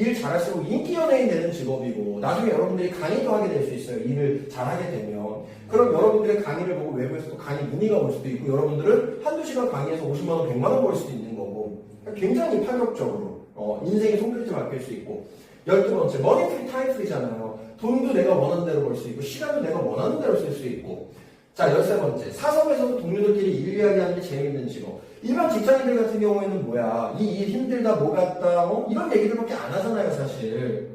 일 잘할수록 인기 연예인 되는 직업이고 나중에 여러분들이 강의도 하게 될 수 있어요. 일을 잘하게 되면. 그럼 여러분들의 강의를 보고 외부에서도 강의 문의가 올 수도 있고 여러분들은 한두 시간 강의에서 50만 원, 100만 원 벌 수도 있는 거고 굉장히 파격적으로 인생의 송두리째 바뀔 수 있고 12번째, 머니 프리 타임 프리잖아요. 돈도 내가 원하는 대로 벌 수 있고 시간도 내가 원하는 대로 쓸 수 있고 자, 13번째, 사석에서도 동료들끼리 일 이야기하는 게 재미있는 직업. 일반 직장인들 같은 경우에는 뭐야, 이 일 힘들다, 뭐 같다, 이런 얘기들밖에 안 하잖아요, 사실.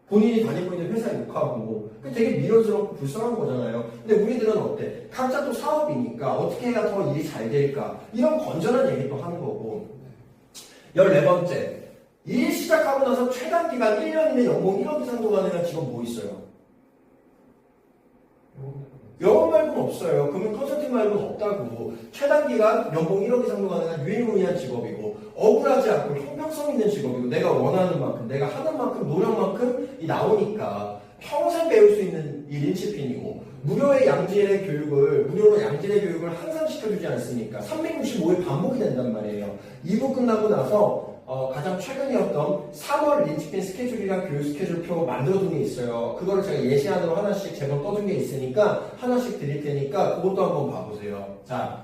본인이 다니고 있는 회사 욕하고. 되게 미련스럽고 불쌍한 거잖아요. 근데 우리들은 어때? 각자 또 사업이니까 어떻게 해야 더 일이 잘 될까? 이런 건전한 얘기도 하는 거고. 14번째, 일 시작하고 나서 최단 기간 1년 이내 연봉 1억 이상도 가능한 직업 뭐 있어요? 영업 말고는 없어요. 금융 컨설팅 말고는 없다고. 최단 기간 연봉 1억 이상도 가능한 유일무이한 직업이고 억울하지 않고 형평성 있는 직업이고 내가 원하는 만큼 내가 하는 만큼 노력만큼 나오니까 평생 배울 수 있는 이 린치핀이고 무료로 양질의 교육을 항상 시켜주지 않습니까? 365일 반복이 된단 말이에요. 2부 끝나고 나서 가장 최근이었던 3월 린치핀 스케줄이랑 교육 스케줄표 만들어둔 게 있어요. 그거를 제가 예시안으로 하나씩 제가 떠둔 게 있으니까 하나씩 드릴 테니까 그것도 한번 봐보세요. 자,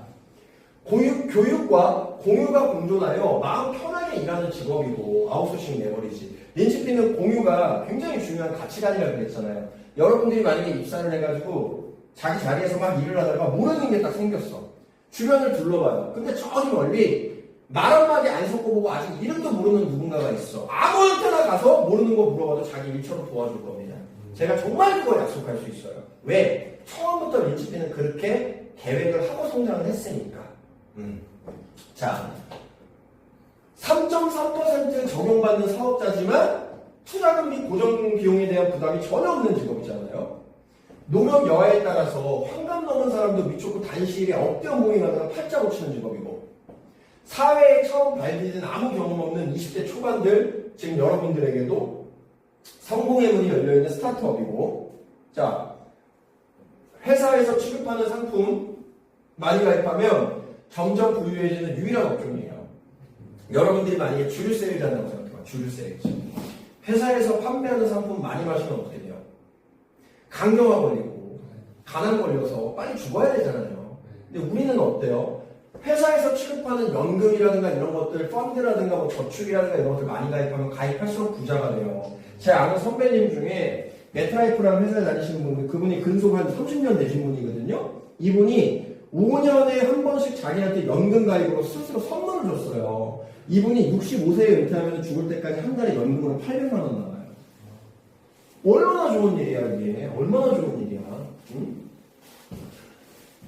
교육과 공유가 공존하여 마음 편하게 일하는 직업이고 아웃소싱 레버리지. 린치핀은 공유가 굉장히 중요한 가치관이라고 그랬잖아요. 여러분들이 만약에 입사를 해가지고 자기 자리에서 막 일을 하다가 모르는 게 딱 생겼어. 주변을 둘러봐요. 근데 저기 멀리 말 한마디 안 섞어보고 아직 이름도 모르는 누군가가 있어. 아무한테나 가서 모르는 거 물어봐도 자기 일처럼 도와줄 겁니다. 제가 정말 그거 약속할 수 있어요. 왜? 처음부터 린치핀은 그렇게 계획을 하고 성장을 했으니까. 자, 3.3% 적용받는 사업자지만 투자금 및 고정 비용에 대한 부담이 전혀 없는 직업이잖아요. 노력 여하에 따라서 환갑 넘은 사람도 미쳤고 단시일에 억대 연봉이 가능한 팔자 고치는 직업이고 사회에 처음 발디딘 아무 경험 없는 20대 초반들 지금 여러분들에게도 성공의 문이 열려있는 스타트업이고 자 회사에서 취급하는 상품 많이 가입하면 점점 부유해지는 유일한 업종이에요. 여러분들이 만약에 주류 세일즈한다고 생각해봐. 주류 세일즈. 회사에서 판매하는 상품 많이 마시면 어떻게 돼요? 강경화 걸리고 가난 걸려서 빨리 죽어야 되잖아요. 근데 우리는 어때요? 회사에서 취급하는 연금이라든가 이런 것들, 펀드라든가 뭐 저축이라든가 이런 것들 많이 가입하면 가입할수록 부자가 돼요. 제 아는 선배님 중에 메트라이프라는 회사에 다니시는 분, 그분이 근속 한 30년 되신 분이거든요. 이분이 5년에 한 번씩 자기한테 연금 가입으로 스스로 선물을 줬어요. 이분이 65세에 은퇴하면 죽을 때까지 한 달에 연금으로 800만 원 나와요. 얼마나 좋은 일이야 이게. 얼마나 좋은 일이야. 응?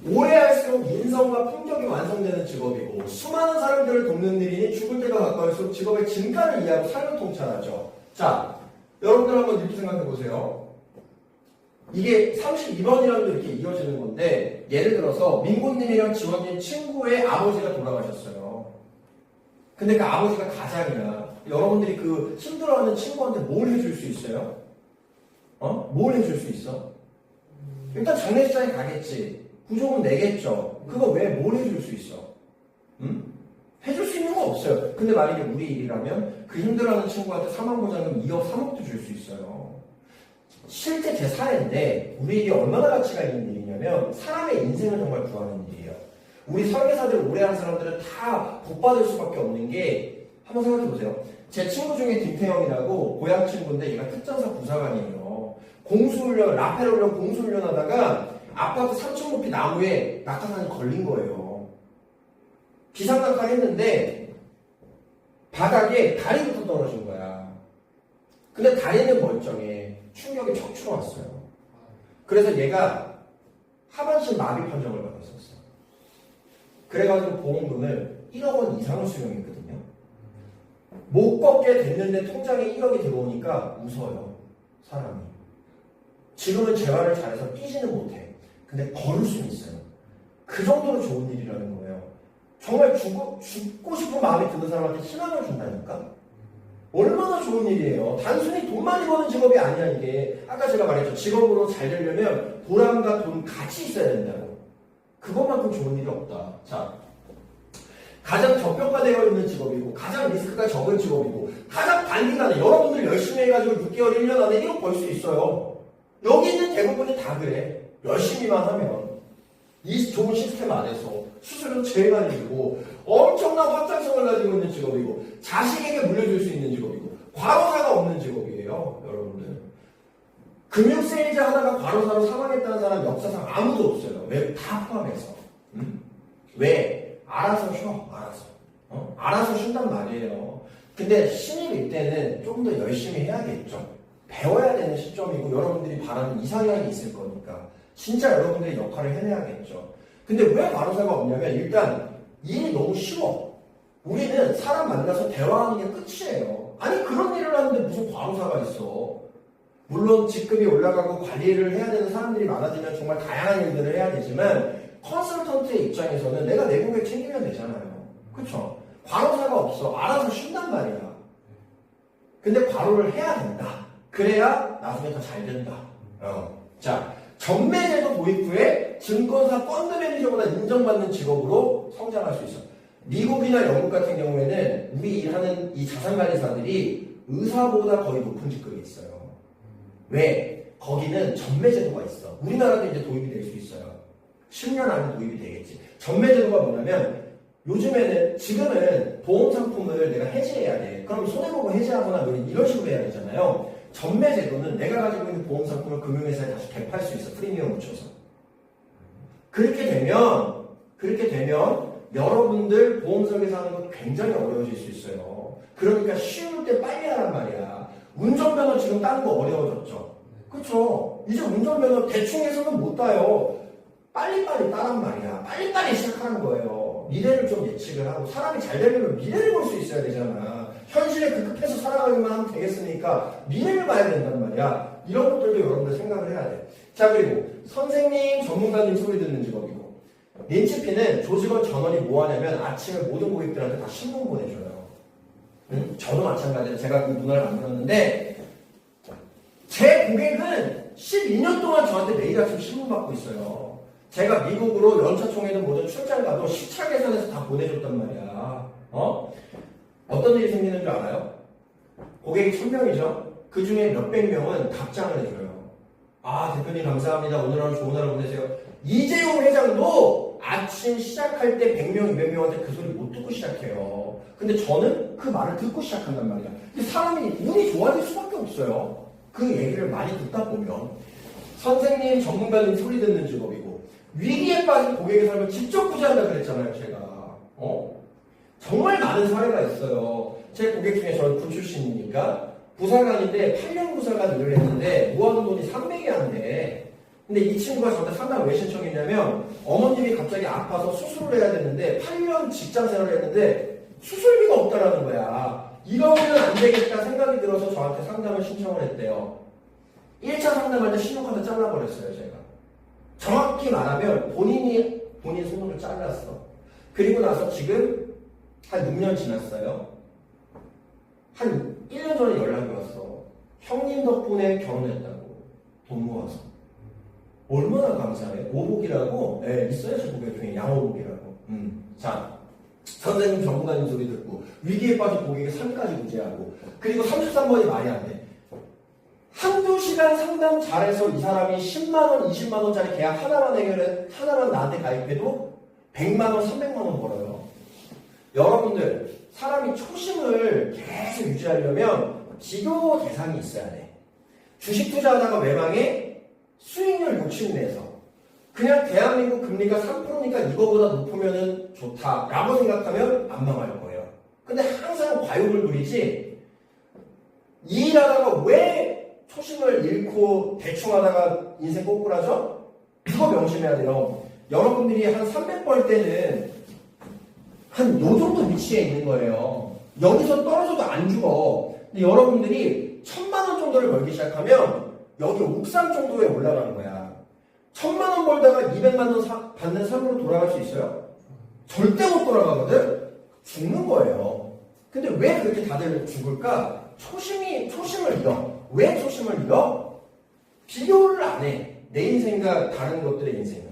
오래 할수록 인성과 품격이 완성되는 직업이고 수많은 사람들을 돕는 일이니 죽을 때가 가까울수록 직업의 진가를 이해하고 삶을 통찰하죠. 자, 여러분들 한번 이렇게 생각해보세요. 이게 32번이랑도 이렇게 이어지는 건데 예를 들어서 민고님이랑 지원님 친구의 아버지가 돌아가셨어요. 근데 그 아버지가 가장이야. 여러분들이 그 힘들어하는 친구한테 뭘 해줄 수 있어요? 뭘 해줄 수 있어? 일단 장례식장에 가겠지. 부조금 내겠죠. 그거 왜 뭘 해줄 수 있어? 해줄 수 있는 거 없어요. 근데 만약에 우리 일이라면 그 힘들어하는 친구한테 사망보장금 2억, 3억도 줄 수 있어요. 실제 제 사례인데 우리 일이 얼마나 가치가 있는 일이냐면 사람의 인생을 정말 구하는 일이에요. 우리 설계사들 오래 한 사람들은 다 복받을 수밖에 없는 게 한번 생각해보세요. 제 친구 중에 김태형이라고 고향 친구인데 얘가 특전사 부사관이에요. 공수훈련, 라펠훈련 공수훈련 하다가 아파트 3층 높이 나무에 낙하산이 걸린 거예요. 비상낙하를 했는데 바닥에 다리부터 떨어진 거야. 근데 다리는 멀쩡해. 충격이 척추로 왔어요. 그래서 얘가 하반신 마비 판정을 받았었어. 그래가지고 보험금을 1억 원 이상을 수령했거든요. 못 걷게 됐는데 통장에 1억이 들어오니까 웃어요. 사람이. 지금은 재활을 잘해서 뛰지는 못해. 근데 걸을 수는 있어요. 그 정도로 좋은 일이라는 거예요. 정말 죽고 싶은 마음이 드는 사람한테 희망을 준다니까? 얼마나 좋은 일이에요. 단순히 돈 많이 버는 직업이 아니야 이게. 아까 제가 말했죠. 직업으로 잘 되려면 보람과 돈 같이 있어야 된다고. 그것만큼 좋은 일이 없다. 자, 가장 저평가되어 있는 직업이고 가장 리스크가 적은 직업이고 가장 단기간에 여러분들 열심히 해가지고 6개월, 1년 안에 1억 벌 수 있어요. 여기 있는 대부분이 다 그래. 열심히만 하면 이 좋은 시스템 안에서 수수료 제일 많이 주고 엄청난 확장성을 가지고 있는 직업이고 자식에게 물려줄 수 있는 직업이고 과로사가 없는 직업이에요. 여러분들. 금융 세일즈 하다가 과로사로 사망했다는 사람 역사상 아무도 없어요. 왜? 다 포함해서. 왜? 알아서 쉬어. 알아서. 알아서 쉰단 말이에요. 근데 신입일 때는 조금 더 열심히 해야겠죠. 배워야 되는 시점이고 여러분들이 바라는 이상향이 있을 거니까 진짜 여러분들의 역할을 해내야겠죠. 근데 왜 과로사가 없냐면 일단 일이 너무 쉬워. 우리는 사람 만나서 대화하는 게 끝이에요. 아니 그런 일을 하는데 무슨 과로사가 있어. 물론 직급이 올라가고 관리를 해야 되는 사람들이 많아지면 정말 다양한 일들을 해야 되지만 컨설턴트의 입장에서는 내가 내 고객 챙기면 되잖아요. 그쵸? 과로사가 없어. 알아서 쉰단 말이야. 근데 과로를 해야 된다. 그래야 나중에 더 잘 된다. 자, 전매제도 도입 후에 증권사 펀드 매니저보다 인정받는 직업으로 성장할 수 있어. 미국이나 영국 같은 경우에는 우리 일하는 이 자산관리사들이 의사보다 거의 높은 직급이 있어요. 왜? 거기는 전매제도가 있어. 우리나라도 이제 도입이 될 수 있어요. 10년 안에 도입이 되겠지. 전매제도가 뭐냐면 지금은 보험 상품을 내가 해지해야 돼. 그럼 손해보고 해지하거나 이런 식으로 해야 되잖아요. 전매제도는 내가 가지고 있는 보험 상품을 금융회사에 다시 갭할 수 있어. 프리미엄 묻혀서. 그렇게 되면 여러분들 보험 설계사 하는 건 굉장히 어려워질 수 있어요. 그러니까 쉬울 때 빨리 하란 말이야. 운전면허 지금 따는 거 어려워졌죠. 그쵸? 이제 운전면허 대충 해서는 못 따요. 빨리빨리 따란 말이야. 빨리빨리 시작하는 거예요. 미래를 좀 예측을 하고 사람이 잘 되려면 미래를 볼 수 있어야 되잖아. 현실에 급급해서 살아가기만 하면 되겠으니까 미래를 봐야 된단 말이야. 이런 것들도 여러분들 생각을 해야 돼. 자, 그리고 선생님, 전문가님 소리 듣는 직업이고 린치피는 조직원 전원이 뭐 하냐면 아침에 모든 고객들한테 다 신문 보내줘요. 저도 마찬가지로 제가 그 문화를 만들었는데 제 고객은 12년 동안 저한테 매일 아침 신문 받고 있어요. 제가 미국으로 연차 총회든 뭐든 출장 가도 시차 계산해서 다 보내줬단 말이야. 어떤 일이 생기는 줄 알아요? 고객이 1000명이죠? 그 중에 몇백 명은 답장을 해줘요. 아, 대표님 감사합니다. 오늘 하루 좋은 하루 보내세요. 이재용 회장도 아침 시작할 때 100명, 200명한테 그 소리 못 듣고 시작해요. 근데 저는 그 말을 듣고 시작한단 말이야. 근데 사람이 운이 좋아질 수밖에 없어요. 그 얘기를 많이 듣다 보면. 선생님, 전문가님 소리 듣는 직업이고 위기에 빠진 고객의 삶을 직접 구제한다 그랬잖아요, 제가. 정말 많은 사례가 있어요. 제 고객 중에 저는 군 출신이니까 부사관인데 8년 부사관 일을 했는데 모아둔 돈이 300이 안 돼. 근데 이 친구가 저한테 상담을 왜 신청했냐면 어머님이 갑자기 아파서 수술을 해야 되는데 8년 직장 생활을 했는데 수술비가 없다라는 거야. 이러면 안 되겠다 생각이 들어서 저한테 상담을 신청을 했대요. 1차 상담할 때 신용카드 잘라버렸어요, 제가. 정확히 말하면 본인 손으로 잘랐어. 그리고 나서 지금 한 6년 지났어요. 한 1년 전에 연락이 왔어. 형님 덕분에 결혼했다고. 돈 모아서. 얼마나 감사해. 오복이라고 있어요. 제 고객 중에 양오복이라고. 자, 선생님 전문가님 소리 듣고 위기에 빠진 고객의 삶까지 구제하고 그리고 33번이 말이 안 돼. 한두 시간 상담 잘해서 이 사람이 10만원, 20만원짜리 계약 하나만 나한테 가입해도 100만원, 300만원 벌어요. 여러분들, 사람이 초심을 계속 유지하려면 비교 대상이 있어야 돼. 주식 투자하다가 외망해 수익률 욕심내서 그냥 대한민국 금리가 3%니까 이거보다 높으면 좋다 라고 생각하면 안 망할 거예요. 근데 항상 과욕을 누리지 이 일하다가 왜 초심을 잃고 대충 하다가 인생 꼬꾸라져? 이거 명심해야 돼요. 여러분들이 한 300 벌 때는 한 요 정도 위치에 있는 거예요. 여기서 떨어져도 안 죽어. 근데 여러분들이 1000만원 정도를 벌기 시작하면 여기 옥상 정도에 올라가는 거야. 1000만원 벌다가 200만원 받는 삶으로 돌아갈 수 있어요? 절대 못 돌아가거든? 죽는 거예요. 근데 왜 그렇게 다들 죽을까? 초심을 잃어. 왜 초심을 잃어? 비교를 안 해. 내 인생과 다른 것들의 인생을.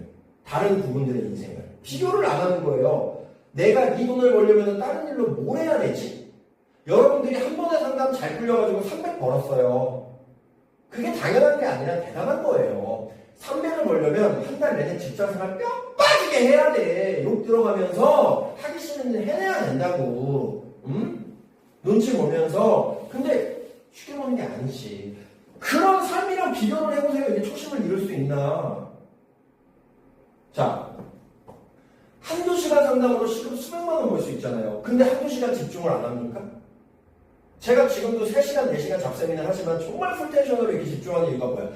다른 부분들의 인생을. 비교를 안 하는 거예요. 내가 이 돈을 벌려면 다른 일로 뭘 해야 되지? 여러분들이 한 번에 상담 잘 풀려가지고 300 벌었어요. 그게 당연한 게 아니라 대단한 거예요. 300을 벌려면 한 달 내내 직장생활 뼈 빠지게 해야 돼. 욕 들어가면서 하기 싫은 일 해내야 된다고. 응? 눈치 보면서. 근데 쉽게 보는 게 아니지. 그런 삶이랑 비교를 해보세요. 이게 초심을 잃을 수 있나. 자, 한두 시간 상담으로 시급 수백만 원 벌 수 있잖아요. 근데 한두 시간 집중을 안 합니까? 제가 지금도 3시간, 4시간 잡세미나 하지만 정말 풀텐션으로 이렇게 집중하는 이유가 뭐야?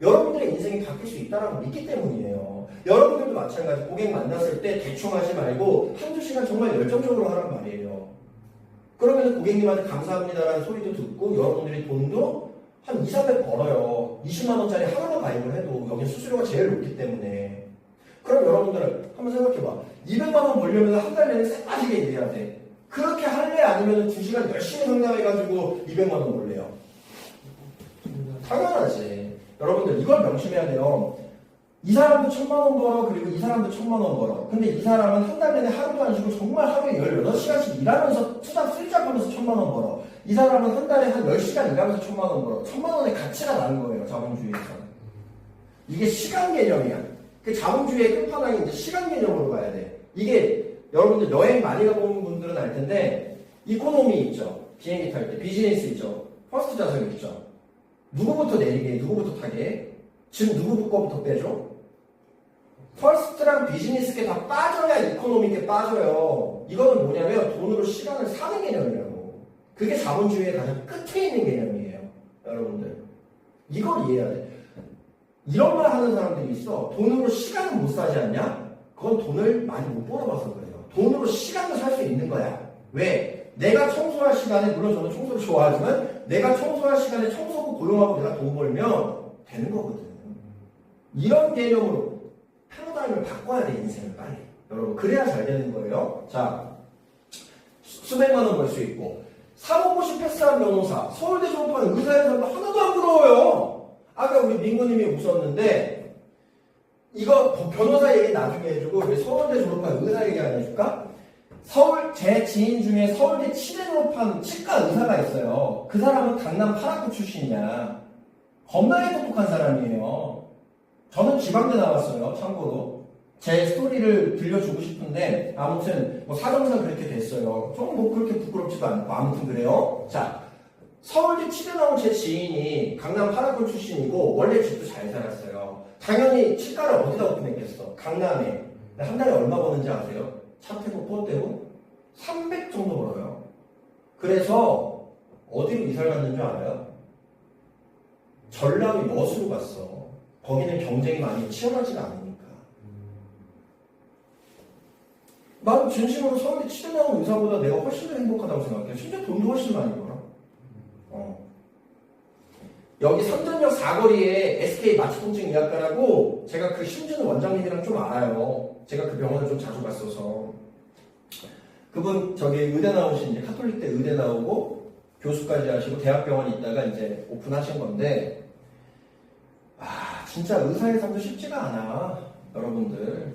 여러분들의 인생이 바뀔 수 있다는 걸 믿기 때문이에요. 여러분들도 마찬가지. 고객 만났을 때 대충 하지 말고 한두 시간 정말 열정적으로 하란 말이에요. 그러면 고객님한테 감사합니다라는 소리도 듣고 여러분들이 돈도 한 2, 300 벌어요. 20만 원짜리 하나만 가입을 해도 여기 수수료가 제일 높기 때문에. 그럼 여러분들은 한번 생각해봐. 200만 원 벌려면 한 달 내내 쎄 빠지게 일해야 돼. 그렇게 할래? 아니면 2시간 열심히 상담해가지고 200만 원 벌래요? 당연하지. 여러분들 이걸 명심해야 돼요. 이 사람도 1000만 원 벌어. 그리고 이 사람도 1000만 원 벌어. 근데 이 사람은 한 달 내내 하루도 안 쉬고 정말 하루에 18시간씩 일하면서 투잡 슬쩍하면서 1000만 원 벌어. 이 사람은 한 달에 한 10시간 일하면서 1000만 원 벌어. 1000만 원의 가치가 나는 거예요. 자본주의에서는. 이게 시간 개념이야. 그 자본주의의 끝판왕이 이제 시간 개념으로 가야 돼. 이게 여러분들 여행 많이 가본 분들은 알 텐데 이코노미 있죠. 비행기 탈 때. 비즈니스 있죠. 퍼스트 좌석 있죠. 누구부터 내리게 해? 누구부터 타게 해? 지금 누구 거부터 빼줘? 퍼스트랑 비즈니스게 다 빠져야 이코노미게 빠져요. 이거는 뭐냐면 돈으로 시간을 사는 개념이라고. 그게 자본주의의 가장 끝에 있는 개념이에요. 여러분들. 이걸 이해해야 돼. 이런 말 하는 사람들이 있어. 돈으로 시간을 못 사지 않냐? 그건 돈을 많이 못 벌어봐서 그래요. 돈으로 시간을 살 수 있는 거야. 왜? 내가 청소할 시간에, 물론 저는 청소를 좋아하지만 내가 청소할 시간에 청소부 고용하고 내가 돈 벌면 되는 거거든. 이런 개념으로 패러다임을 바꿔야 돼, 인생을 빨리. 여러분, 그래야 잘 되는 거예요. 자, 수백만 원 벌 수 있고, 사법고시 패스한 변호사, 서울대 졸업한 의사의 사람도 하나도 안 부러워요. 아까 우리 민구님이 웃었는데, 이거 변호사 얘기 나중에 해주고, 우리 서울대 졸업한 의사 얘기 안 해줄까? 제 지인 중에 서울대 치대 졸업한 치과 의사가 있어요. 그 사람은 강남 8학부 출신이야. 겁나게 똑똑한 사람이에요. 저는 지방대 나왔어요, 참고로. 제 스토리를 들려주고 싶은데, 아무튼, 사정상 그렇게 됐어요. 저는 그렇게 부끄럽지도 않고, 아무튼 그래요. 자, 서울대 치대 나온 제 지인이 강남 8학부 출신이고, 원래 집도 잘 살았어요. 당연히 치과를 어디다 오픈했겠어? 강남에. 한 달에 얼마 버는지 아세요? 차 태고 포 떼고 300 정도 벌어요. 그래서 어디로 이사를 갔는 줄 알아요? 전남 여수로 갔어. 거기는 경쟁이 많이 치열하지가 않으니까. 난 진심으로 서울대 치대 나온 의사보다 내가 훨씬 더 행복하다고 생각해. 심지어 돈도 훨씬 많이 벌어. 여기 삼전역 사거리에 SK 마취통증 의학과라고 제가 그 심준호 원장님이랑 좀 알아요. 제가 그 병원을 좀 자주 갔어서. 그분 저기 의대 나오신, 이제 카톨릭대 의대 나오고 교수까지 하시고 대학병원에 있다가 이제 오픈하신 건데, 진짜 의사의 삶도 쉽지가 않아. 여러분들.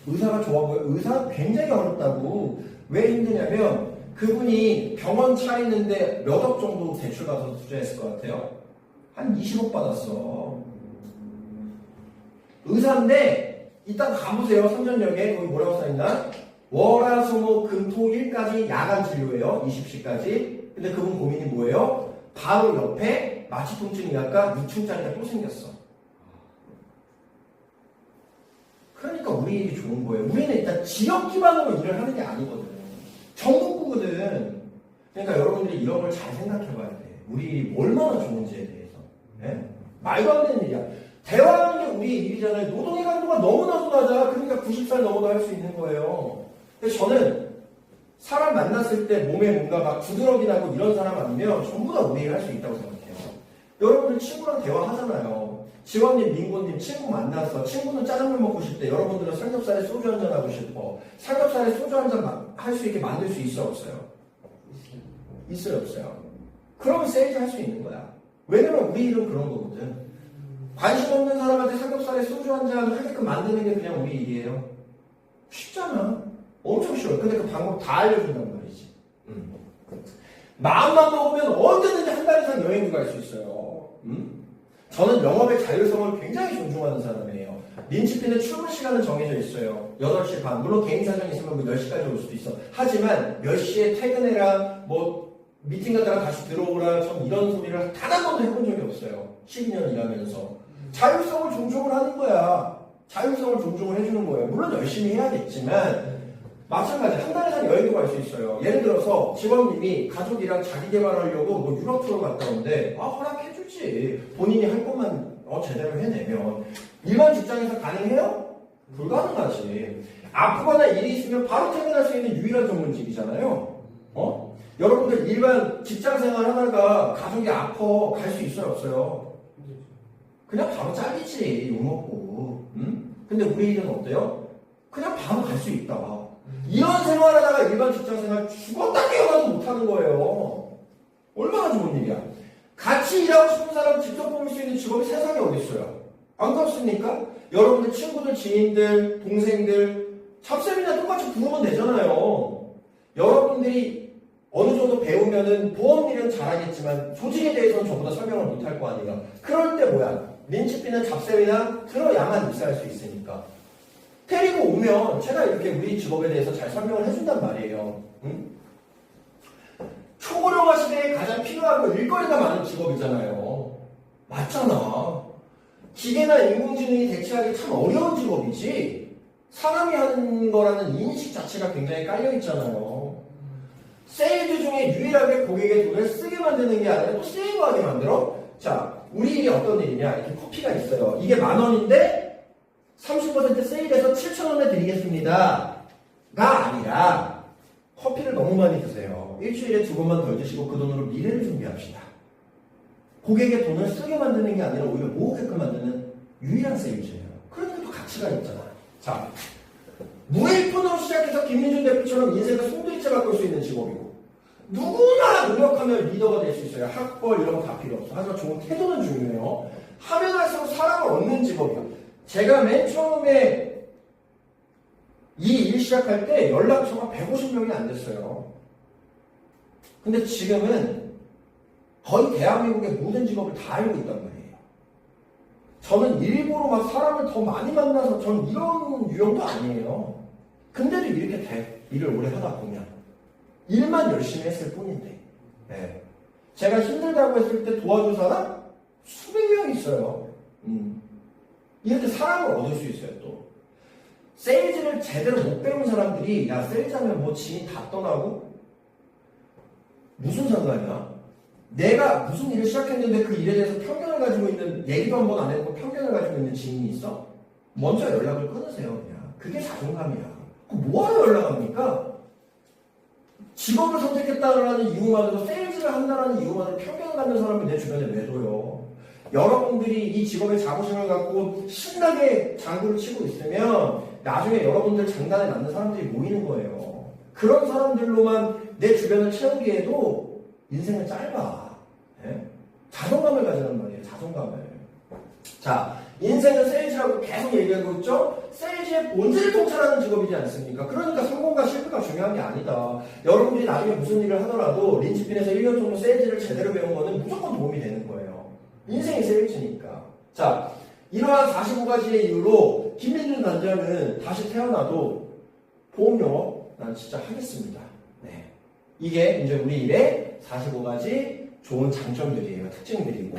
의사가 좋아 보여? 의사 굉장히 어렵다고. 왜 힘드냐면 그분이 병원 차리는데 몇 억 정도 대출 받아서 투자했을 것 같아요? 한 20억 받았어. 의사인데 이따 가보세요. 삼전역에 거기 뭐라고 써있나? 월화수목금토일까지 야간 진료예요. 20시까지. 근데 그분 고민이 뭐예요? 바로 옆에 마취통증의학과 2층짜리가 또 생겼어. 그러니까 우리 일이 좋은 거예요. 우리는 일단 지역 기반으로 일을 하는 게 아니거든. 전국구거든. 그러니까 여러분들이 이런 걸 잘 생각해 봐야 돼. 우리 일이 얼마나 좋은지에 대해서. 네? 말도 안 되는 일이야. 대화하는 게 우리 일이잖아요. 노동의 강도가 너무나도 낮아. 그러니까 90살 넘어도 할 수 있는 거예요. 그래서 저는 사람 만났을 때 몸에 뭔가 막 부드러기 나고 이런 사람 아니면 전부 다 우리 일 할 수 있다고 생각해요. 여러분들 친구랑 대화하잖아요. 지원님, 민고님 친구 만나서 친구는 짜장면 먹고 싶대. 여러분들은 삼겹살에 소주 한잔 하고 싶어. 삼겹살에 소주 한잔 할 수 있게 만들 수 있어, 없어요? 있어요, 없어요? 그러면 세일즈 할 수 있는 거야. 왜냐면 우리 일은 그런 거거든. 관심 없는 사람한테 삼겹살에 소주 한잔 하게끔 만드는 게 그냥 우리 일이에요. 쉽잖아. 엄청 쉬워요. 근데 그 방법 다 알려준단 말이지. 마음만 먹으면 언제든지 한 달 이상 여행도 갈 수 있어요. 저는 영업의 자율성을 굉장히 존중하는 사람이에요. 린치핀의 출근 시간은 정해져 있어요. 8시 반. 물론 개인 사정이 있으면 뭐 10시까지 올 수도 있어. 하지만 몇 시에 퇴근해라, 뭐 미팅 갔다가 다시 들어오라, 전 이런 소리를 단 한 번도 해본 적이 없어요. 12년 일하면서. 자율성을 존중을 하는 거야. 자율성을 존중을 해주는 거예요. 물론 열심히 해야겠지만 마찬가지 한 달 이상 여행도 갈 수 있어요. 예를 들어서 직원님이 가족이랑 자기 개발하려고 뭐 유럽 투어 갔다 오는데 허락해주지. 본인이 할 것만 제대로 해내면. 일반 직장에서 가능해요? 불가능하지. 아프거나 일이 있으면 바로 퇴근할 수 있는 유일한 전문직이잖아요. 여러분들 일반 직장 생활 하다가 가족이 아파 갈 수 있어요, 없어요? 그냥 바로 잘리지, 욕먹고. 근데 우리 일은 어때요? 그냥 바로 갈 수 있다. 이런 생활하다가 일반 직장 생활 죽었다 깨어나도 못하는 거예요. 얼마나 좋은 일이야. 같이 일하고 싶은 사람 직접 뽑을 수 있는 직업이 세상에 어디 있어요? 안 그렇습니까? 여러분들 친구들, 지인들, 동생들 잡쌤이나 똑같이 부르면 되잖아요. 여러분들이 어느 정도 배우면은 보험 일은 잘하겠지만 조직에 대해서는 저보다 설명을 못할 거 아니에요. 그럴 때 뭐야? 린치핀은 잡쌤이나 들어야만 입사할 수 있으니까. 데리고 오면 제가 이렇게 우리 직업에 대해서 잘 설명을 해준단 말이에요. 초고령화 시대에 가장 필요하고 일거리가 많은 직업이잖아요. 맞잖아. 기계나 인공지능이 대체하기 참 어려운 직업이지 사람이 하는 거라는 인식 자체가 굉장히 깔려있잖아요. 세일즈 중에 유일하게 고객의 돈을 쓰게 만드는 게 아니라 또 세이브하게 만들어? 자, 우리 일이 어떤 일이냐. 이렇게 커피가 있어요. 이게 10,000원인데 30% 세일해서 7,000원에 드리겠습니다. 가 아니라 커피를 너무 많이 드세요. 일주일에 2번만 더 드시고 그 돈으로 미래를 준비합시다. 고객의 돈을 쓰게 만드는 게 아니라 오히려 모으게끔 만드는 유일한 세일즈예요. 그러니까 또 가치가 있잖아. 자, 무일푼으로 시작해서 김민준 대표처럼 인생을 송두리째 바꿀 수 있는 직업이고 누구나 노력하면 리더가 될 수 있어요. 학벌 이런 거 다 필요 없어. 하지만 좋은 태도는 중요해요. 하면 할수록 사람을 얻는 직업이에요. 제가 맨 처음에 이 일 시작할 때 연락처가 150명이 안 됐어요. 근데 지금은 거의 대한민국의 모든 직업을 다 알고 있단 말이에요. 저는 일부러 막 사람을 더 많이 만나서 저는 이런 유형도 아니에요. 근데도 이렇게 돼. 일을 오래 하다 보면. 일만 열심히 했을 뿐인데. 네. 제가 힘들다고 했을 때 도와준 사람 수백 명 있어요. 이렇게 사람을 얻을 수 있어요, 또. 세일즈를 제대로 못 배운 사람들이, 야, 세일즈 하면 뭐 지인 다 떠나고? 무슨 상관이야? 내가 무슨 일을 시작했는데 그 일에 대해서 편견을 가지고 있는, 얘기도 한 번 안 해놓고 편견을 가지고 있는 지인이 있어? 먼저 연락을 끊으세요, 그냥. 그게 자존감이야. 그럼 뭐하러 연락합니까? 직업을 선택했다는 이유만으로 세일즈를 한다는 이유만으로 편견을 갖는 사람을 내 주변에 왜 둬요? 여러분들이 이 직업에 자부심을 갖고 신나게 장구를 치고 있으면 나중에 여러분들 장단에 맞는 사람들이 모이는 거예요. 그런 사람들로만 내 주변을 채우기에도 인생은 짧아. 네? 자존감을 가지란 말이에요. 자존감을. 자, 인생은 세일즈라고 계속 얘기하고 있죠? 세일즈의 본질을 통찰하는 직업이지 않습니까? 그러니까 성공과 실패가 중요한 게 아니다. 여러분들이 나중에 무슨 일을 하더라도 린치핀에서 1년 정도 세일즈를 제대로 배운 거는 무조건 도움이 되는 거예요. 인생이 세일즈니까. 자, 이러한 45가지의 이유로 김민준 단장은 다시 태어나도 보험 영업 난 진짜 하겠습니다. 네. 이게 이제 우리 일의 45가지 좋은 장점들이에요. 특징들이고.